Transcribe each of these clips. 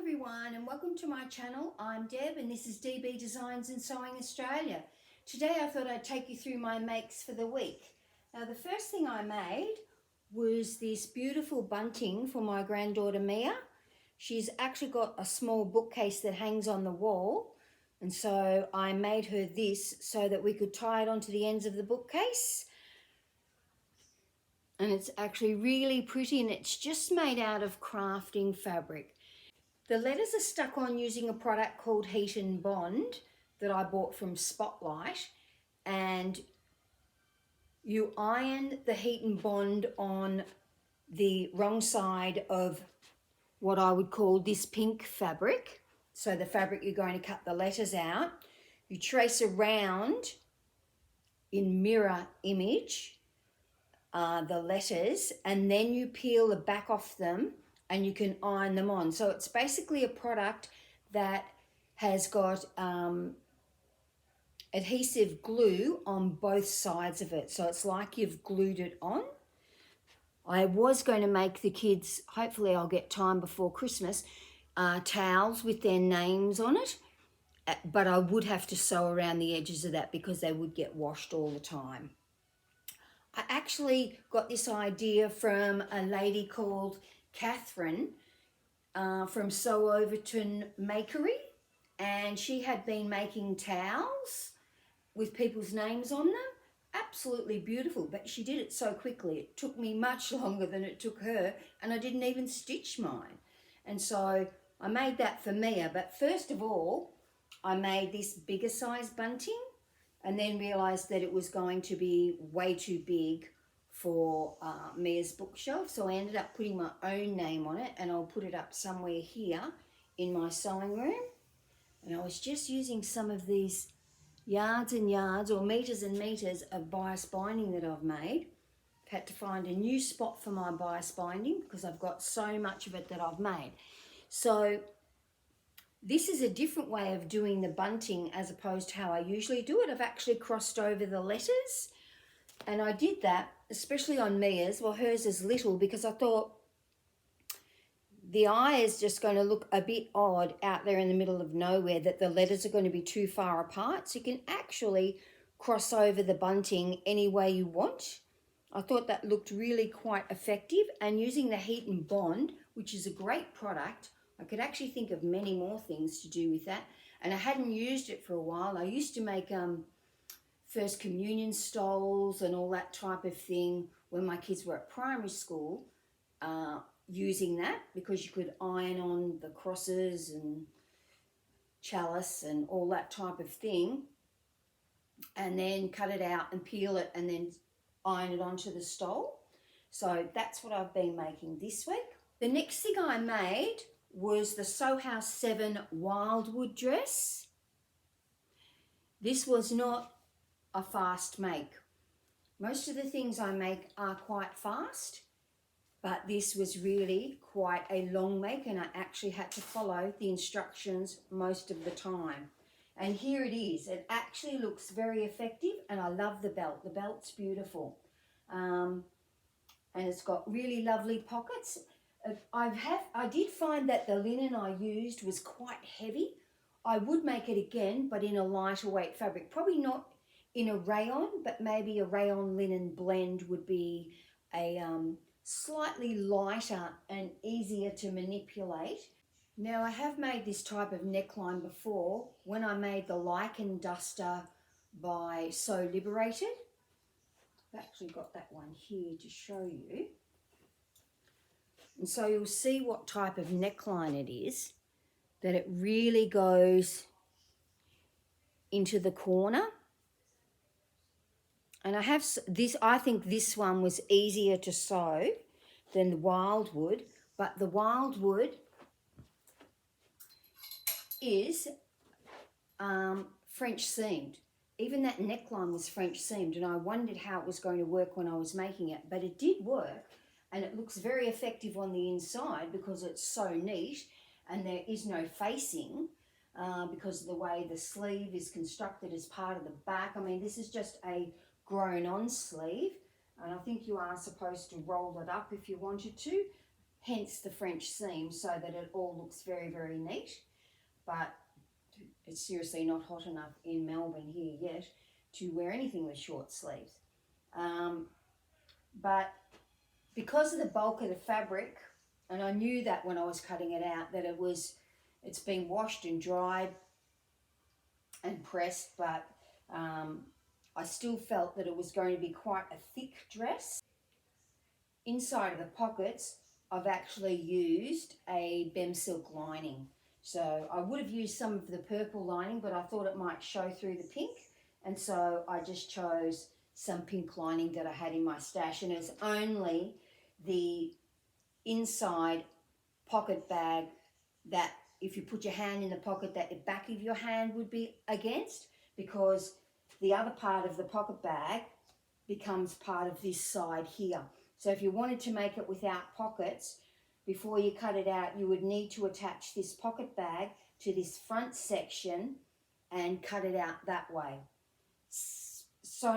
everyone and welcome to my channel. I'm Deb and this is DB Designs and Sewing Australia. Today I thought I'd take you through my makes for the week. Now the first thing I made was this beautiful bunting for my granddaughter Mia. She's actually got a small bookcase that hangs on the wall, and so I made her this so that we could tie it onto the ends of the bookcase. And it's actually really pretty, and it's just made out of crafting fabric. The letters are stuck on using a product called Heat and Bond that I bought from Spotlight, and you iron the Heat and Bond on the wrong side of what I would call this pink fabric. So the fabric you're going to cut the letters out. You trace around in mirror image the letters, and then you peel the back off them and you can iron them on. So it's basically a product that has got adhesive glue on both sides of it. So it's like you've glued it on. I was going to make the kids, hopefully I'll get time before Christmas, towels with their names on it. But I would have to sew around the edges of that because they would get washed all the time. I actually got this idea from a lady called Catherine from Sew Overton Makery, and she had been making towels with people's names on them. Absolutely beautiful, but she did it so quickly. It took me much longer than it took her, and I didn't even stitch mine. And so I made that for Mia, but first of all, I made this bigger size bunting and then realised that it was going to be way too big for Mia's bookshelf, so I ended up putting my own name on it, and I'll put it up somewhere here in my sewing room. And I was just using some of these yards and yards or meters and meters of bias binding that I've made. I've had to find a new spot for my bias binding because I've got so much of it that I've made. So this is a different way of doing the bunting as opposed to how I usually do it. I've actually crossed over the letters, and I did that especially on Mia's. Well, hers is little because I thought the eye is just going to look a bit odd out there in the middle of nowhere, that the letters are going to be too far apart. So you can actually cross over the bunting any way you want. I thought that looked really quite effective, and using the Heat and Bond, which is a great product, I could actually think of many more things to do with that. And I hadn't used it for a while. I used to make First Communion stoles and all that type of thing when my kids were at primary school, using that because you could iron on the crosses and chalice and all that type of thing, and then cut it out and peel it and then iron it onto the stole. So that's what I've been making this week. The next thing I made was the Sew House 7 Wildwood Dress. This was not a fast make. Most of the things I make are quite fast, but this was really quite a long make, and I actually had to follow the instructions most of the time. And here it is. It actually looks very effective, and I love the belt. The belt's beautiful. And it's got really lovely pockets. I did find that the linen I used was quite heavy. I would make it again, but in a lighter weight fabric. Probably not in a rayon, but maybe a rayon linen blend would be a slightly lighter and easier to manipulate. Now, I have made this type of neckline before when I made the Lichen Duster by Sew Liberated. I've actually got that one here to show you. And so you'll see what type of neckline it is, that it really goes into the corner. And I have this, I think this one was easier to sew than the Wildwood, but the Wildwood is French seamed. Even that neckline was French seamed, and I wondered how it was going to work when I was making it, but it did work, and it looks very effective on the inside because it's so neat, and there is no facing because of the way the sleeve is constructed as part of the back. I mean, this is just a grown on sleeve, and I think you are supposed to roll it up if you wanted to. hence the French seam, so that it all looks very, very neat. But it's seriously not hot enough in Melbourne here yet to wear anything with short sleeves. But because of the bulk of the fabric, and I knew that when I was cutting it out, that it's been washed and dried and pressed, but I still felt that it was going to be quite a thick dress. Inside of the pockets, I've actually used a Bem silk lining. So I would have used some of the purple lining, but I thought it might show through the pink. And so I just chose some pink lining that I had in my stash. And it's only the inside pocket bag that if you put your hand in the pocket, that the back of your hand would be against, because the other part of the pocket bag becomes part of this side here. So if you wanted to make it without pockets, before you cut it out, you would need to attach this pocket bag to this front section and cut it out that way. So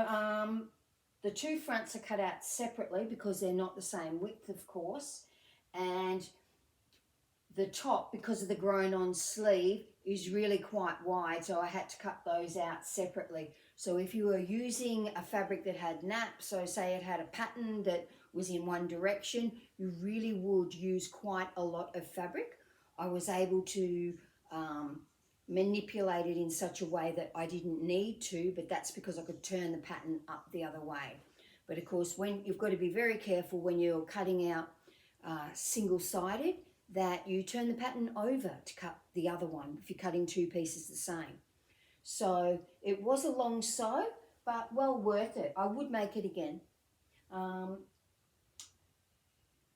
the two fronts are cut out separately because they're not the same width, of course, and the top, because of the grown on sleeve, is really quite wide, so I had to cut those out separately. So if you were using a fabric that had naps, so say it had a pattern that was in one direction, you really would use quite a lot of fabric. I was able to manipulate it in such a way that I didn't need to, but that's because I could turn the pattern up the other way. But of course, when you've got to be very careful when you're cutting out single-sided, that you turn the pattern over to cut the other one if you're cutting two pieces the same. So it was a long sew, but well worth it. I would make it again.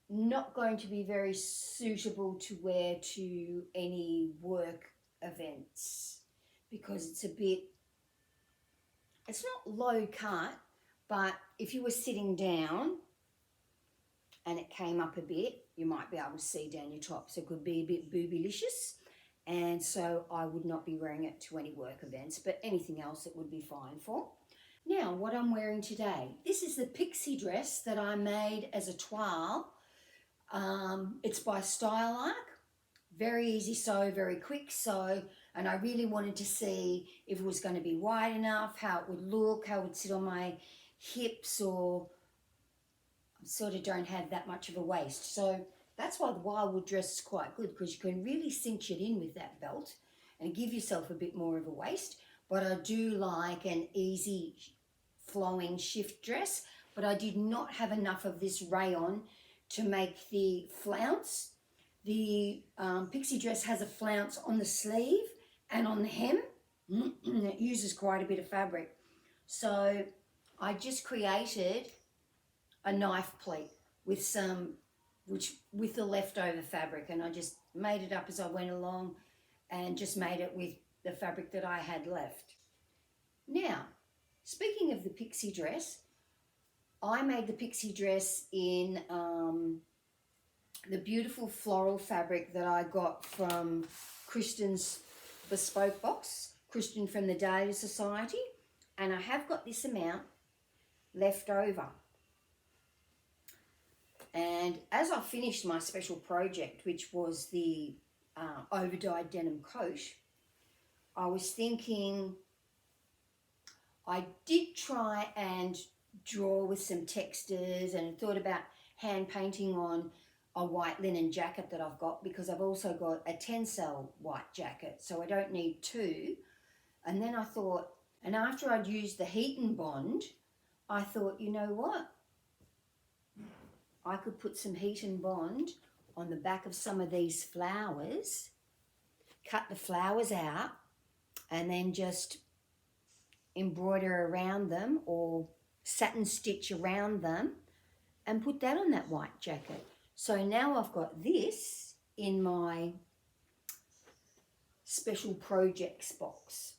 Not going to be very suitable to wear to any work events because it's not low cut, but if you were sitting down and it came up a bit, you might be able to see down your top. So it could be a bit boobylicious. And so I would not be wearing it to any work events, but anything else it would be fine for. Now, what I'm wearing today. This is the Pixie Dress that I made as a toile. It's by Style Arc. Very easy sew, very quick sew. And I really wanted to see if it was going to be wide enough, how it would look, how it would sit on my hips, or sort of don't have that much of a waist. So that's why the Wildwood dress is quite good, because you can really cinch it in with that belt and give yourself a bit more of a waist. But I do like an easy flowing shift dress, but I did not have enough of this rayon to make the flounce. The Pixie Dress has a flounce on the sleeve and on the hem. It uses quite a bit of fabric. So I just created a knife pleat with the leftover fabric, and I just made it up as I went along and just made it with the fabric that I had left. Now, speaking of the Pixie Dress, I made the Pixie Dress in the beautiful floral fabric that I got from Kristen's bespoke box, Kristen from the Dahlia Society, and I have got this amount left over. And as I finished my special project, which was the over-dyed denim coat, I was thinking, I did try and draw with some textures and thought about hand painting on a white linen jacket that I've got, because I've also got a tencel white jacket, so I don't need two. And then I thought, and after I'd used the heat and bond, I thought, you know what? I could put some heat and bond on the back of some of these flowers, cut the flowers out, and then just embroider around them or satin stitch around them and put that on that white jacket. So now I've got this in my special projects box.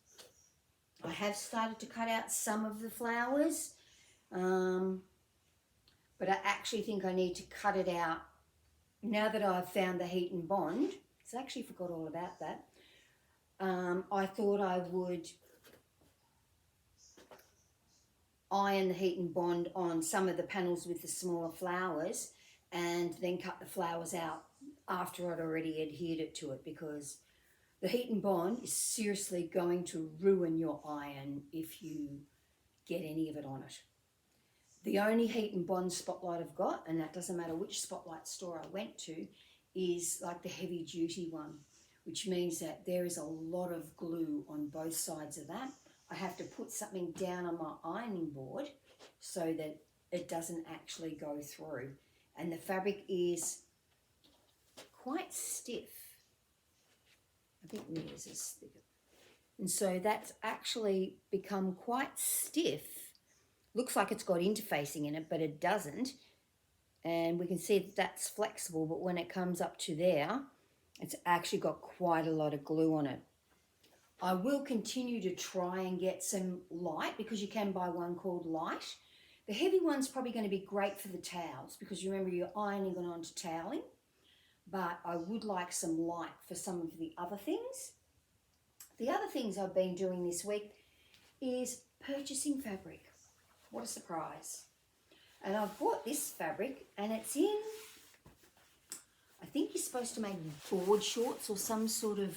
I have started to cut out some of the flowers, but I actually think I need to cut it out now that I've found the heat and bond. So I actually forgot all about that. I thought I would iron the heat and bond on some of the panels with the smaller flowers and then cut the flowers out after I'd already adhered it to it, because the heat and bond is seriously going to ruin your iron if you get any of it on it. The only heat and bond spotlight I've got, and that doesn't matter which spotlight store I went to, is like the heavy duty one, which means that there is a lot of glue on both sides of that. I have to put something down on my ironing board so that it doesn't actually go through. And the fabric is quite stiff. I think theirs is thicker. And so that's actually become quite stiff. Looks like it's got interfacing in it, but it doesn't. And we can see that that's flexible, but when it comes up to there, it's actually got quite a lot of glue on it. I will continue to try and get some light, because you can buy one called light. The heavy one's probably going to be great for the towels, because remember you're ironing it onto toweling. But I would like some light for some of the other things. The other things I've been doing this week is purchasing fabric. What a surprise. And I've bought this fabric, and it's in, I think you're supposed to make board shorts or some sort of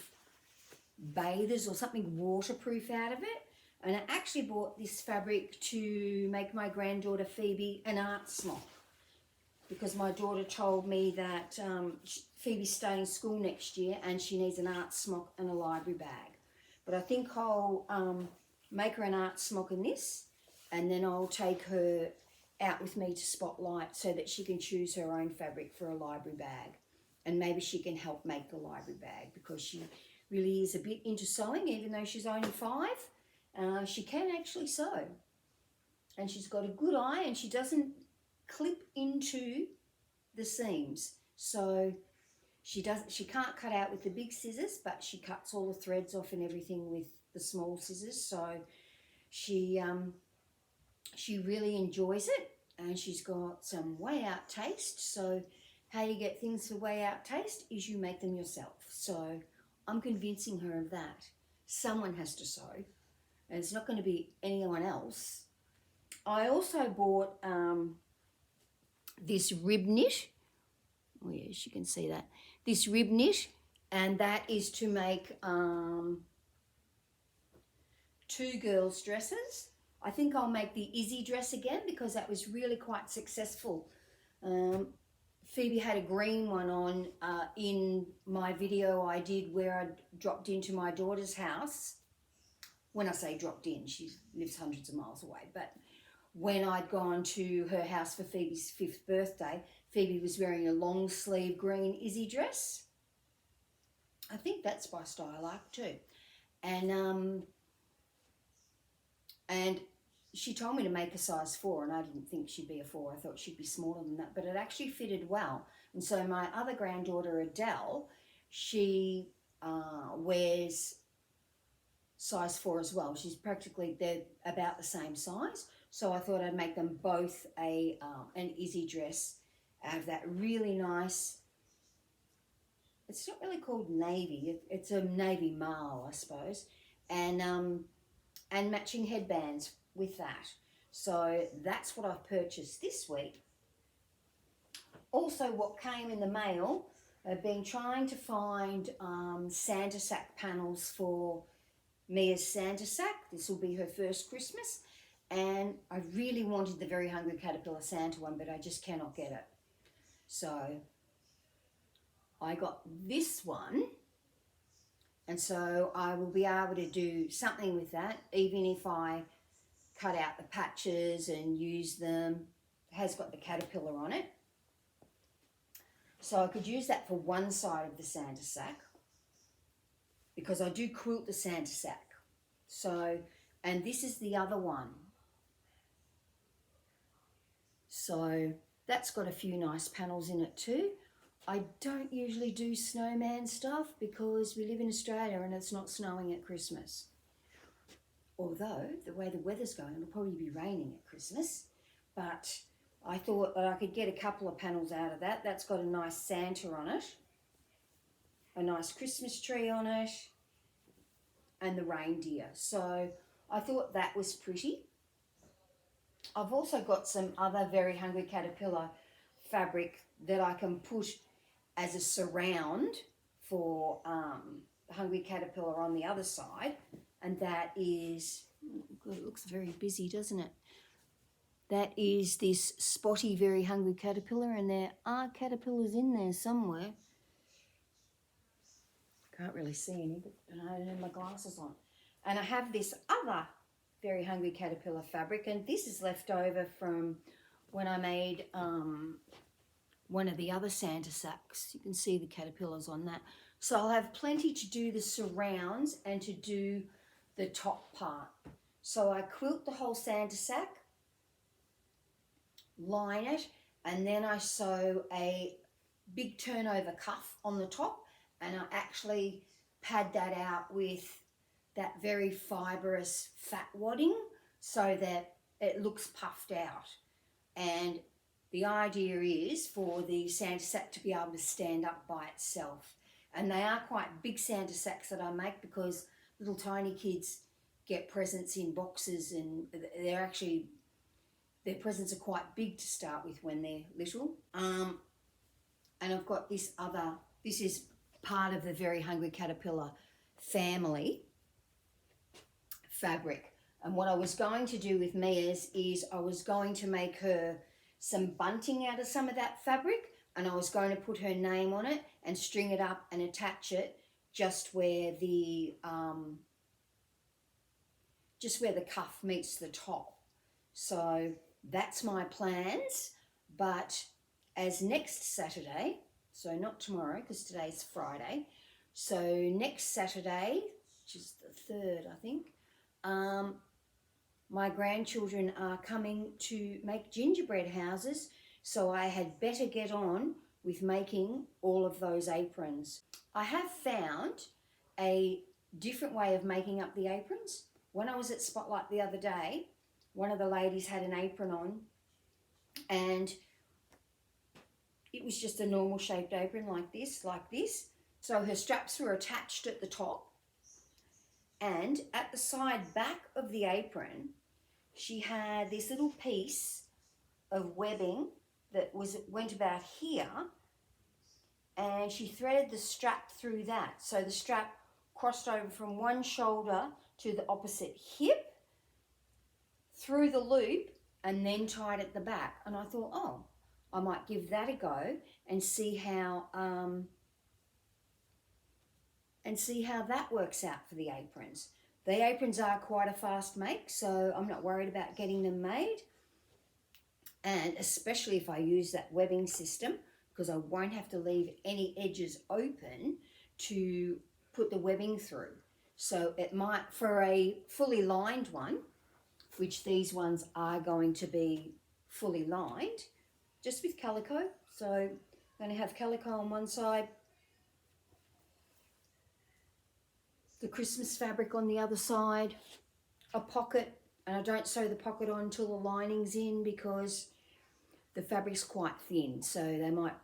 bathers or something waterproof out of it. And I actually bought this fabric to make my granddaughter Phoebe an art smock, because my daughter told me that Phoebe's starting school next year and she needs an art smock and a library bag. But I think I'll make her an art smock in this, and then I'll take her out with me to Spotlight so that she can choose her own fabric for a library bag. And maybe she can help make the library bag, because she really is a bit into sewing, even though she's only 5. She can actually sew. And she's got a good eye, and she doesn't clip into the seams. So she can't cut out with the big scissors, but she cuts all the threads off and everything with the small scissors. So she really enjoys it, and she's got some way out taste. So how you get things for way out taste is you make them yourself. So I'm convincing her of that. Someone has to sew, and it's not going to be anyone else. I also bought this rib knit. Oh yes, you can see that. This rib knit, and that is to make 2 girls' dresses. I think I'll make the Issy dress again, because that was really quite successful. Phoebe had a green one on in my video I did where I dropped into my daughter's house. When I say dropped in, she lives hundreds of miles away, but when I'd gone to her house for Phoebe's 5th birthday, Phoebe was wearing a long sleeve green Issy dress. I think that's by Stylark too. And she told me to make a size 4, and I didn't think she'd be a 4. I thought she'd be smaller than that, but it actually fitted well. And so my other granddaughter, Adele, she wears size 4 as well. They're about the same size. So I thought I'd make them both an Issy dress out of that really nice, it's not really called navy, it's a navy marl, I suppose, and matching headbands with that. So that's what I've purchased this week. Also, what came in the mail, I've been trying to find Santa sack panels for Mia's Santa sack. This will be her first Christmas, and I really wanted the Very Hungry Caterpillar Santa one, but I just cannot get it. So I got this one, and so I will be able to do something with that, even if I cut out the patches and use them. It has got the caterpillar on it. So I could use that for one side of the Santa sack, because I do quilt the Santa sack. So, and this is the other one. So that's got a few nice panels in it too. I don't usually do snowman stuff because we live in Australia and it's not snowing at Christmas. Although the way the weather's going, it'll probably be raining at Christmas. But I thought that I could get a couple of panels out of that. That's got a nice Santa on it, a nice Christmas tree on it, and the reindeer. So I thought that was pretty. I've also got some other Very Hungry Caterpillar fabric that I can put as a surround for the Hungry Caterpillar on the other side, and that is, God, it looks very busy, doesn't it? That is this spotty, very hungry caterpillar, and there are caterpillars in there somewhere. Can't really see any, but I don't have my glasses on. And I have this other very hungry caterpillar fabric, and this is left over from when I made one of the other Santa sacks. You can see the caterpillars on that. So I'll have plenty to do the surrounds and to do the top part. So I quilt the whole Santa sack, line it, and then I sew a big turnover cuff on the top, and I actually pad that out with that very fibrous fat wadding so that it looks puffed out. And the idea is for the Santa sack to be able to stand up by itself. And they are quite big Santa sacks that I make because little tiny kids get presents in boxes, and their presents are quite big to start with when they're little. And I've got this is part of the Very Hungry Caterpillar family fabric. And what I was going to do with Mia's is I was going to make her some bunting out of some of that fabric, and I was going to put her name on it and string it up and attach it just where the cuff meets the top. So that's my plans. But as next Saturday, so not tomorrow because today's Friday, so next Saturday, which is the 3rd, I think, my grandchildren are coming to make gingerbread houses, so I had better get on with making all of those aprons. I have found a different way of making up the aprons. When I was at Spotlight the other day, one of the ladies had an apron on, and it was just a normal shaped apron like this. So her straps were attached at the top, and at the side back of the apron, she had this little piece of webbing that went about here, and she threaded the strap through that. So the strap crossed over from one shoulder to the opposite hip, through the loop, and then tied at the back. And I thought, oh, I might give that a go and see how that works out for the aprons. The aprons are quite a fast make, so I'm not worried about getting them made. And especially if I use that webbing system, because I won't have to leave any edges open to put the webbing through. So it might, for a fully lined one, which these ones are going to be fully lined, just with calico. So I'm going to have calico on one side, the Christmas fabric on the other side, a pocket, and I don't sew the pocket on until the lining's in because the fabric's quite thin, so they might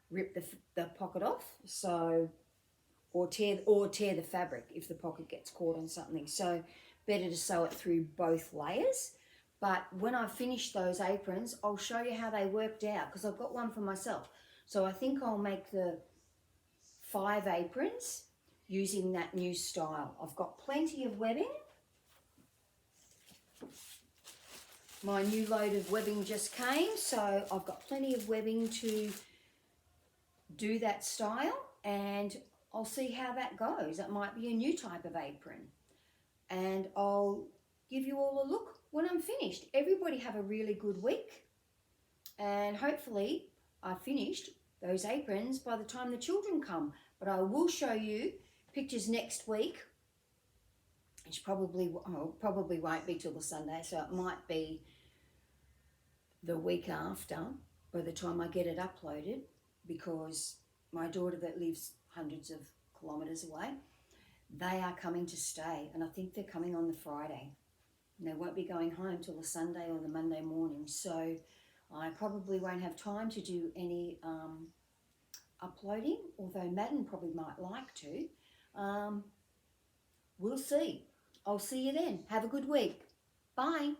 rip the pocket off, so or tear the fabric if the pocket gets caught on something. So better to sew it through both layers. But when I finish those aprons, I'll show you how they worked out, because I've got one for myself. So I think I'll make the 5 aprons using that new style. I've got plenty of webbing. My new load of webbing just came, so I've got plenty of webbing to do that style, and I'll see how that goes. That might be a new type of apron, and I'll give you all a look when I'm finished. Everybody have a really good week, and hopefully I've finished those aprons by the time the children come. But I will show you pictures next week, which probably won't be till the Sunday, so it might be the week after by the time I get it uploaded, because my daughter that lives hundreds of kilometres away, they are coming to stay, and I think they're coming on the Friday, and they won't be going home till the Sunday or the Monday morning, so I probably won't have time to do any uploading, although Madden probably might like to. We'll see. I'll see you then. Have a good week. Bye.